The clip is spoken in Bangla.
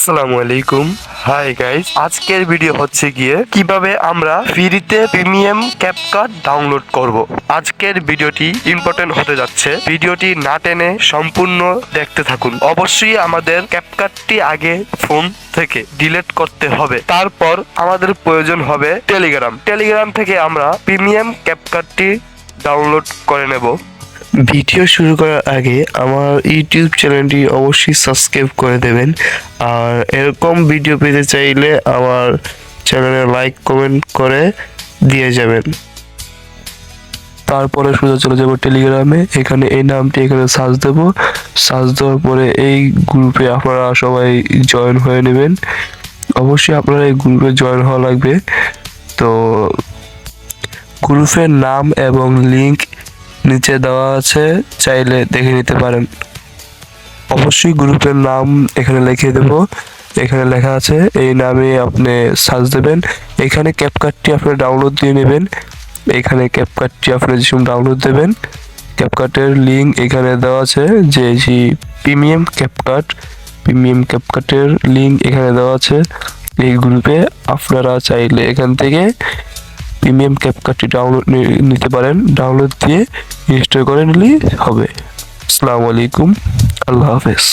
আসসালামু আলাইকুম। হাই গাইস, আজকের ভিডিও হচ্ছে গিয়ে কিভাবে আমরা ফ্রিতে প্রিমিয়াম ক্যাপকাট ডাউনলোড করব। আজকের ভিডিওটি ইম্পর্টেন্ট হতে যাচ্ছে, ভিডিওটি না টেনে সম্পূর্ণ দেখতে থাকুন। অবশ্যই আমাদের ক্যাপকাটটি আগে ফোন থেকে ডিলিট করতে হবে, তারপর আমাদের প্রয়োজন হবে টেলিগ্রাম থেকে আমরা প্রিমিয়াম ক্যাপকাটটি ডাউনলোড করে নেব। ভিডিও শুরু করার আগে আমার ইউটিউব চ্যানেলটি অবশ্যই সাবস্ক্রাইব করে দেবেন, আর এরকম ভিডিও পেতে চাইলে আমার চ্যানেলে লাইক কমেন্ট করে দিয়ে যাবেন। তারপরে সোজা চলে যাব টেলিগ্রামে। এখানে এই নামটি এখানে সার্চ দেব। সার্চ দেওয়ার পরে এই গ্রুপে আপনারা সবাই জয়েন হয়ে নেবেন। অবশ্যই আপনারা এই গ্রুপে জয়েন হওয়া লাগবে। তো গ্রুপের নাম এবং লিংক নিচে দেওয়া আছে, চাইলে দেখে নিতে পারেন। অবশ্যই গ্রুপের নাম এখানে লিখে দেব। এখানে লেখা আছে, এই নামে আপনি সার্চ দেবেন। এখানে ক্যাপকাটটি আপনি ডাউনলোড দিয়ে নেবেন। এখানে ক্যাপকাটটি আপনি যেসব ডাউনলোড দেবেন, ক্যাপকাটের লিঙ্ক এখানে দেওয়া আছে। যে প্রিমিয়াম ক্যাপকাটের লিঙ্ক এখানে দেওয়া আছে এই গ্রুপে। আপনারা চাইলে এখান থেকে প্রিমিয়াম ক্যাপকাটটি ডাউনলোড নিতে পারেন। ডাউনলোড দিয়ে ইনস্টল করে নিলেই হবে। আসসালামু আলাইকুম, আল্লাহ হাফেজ।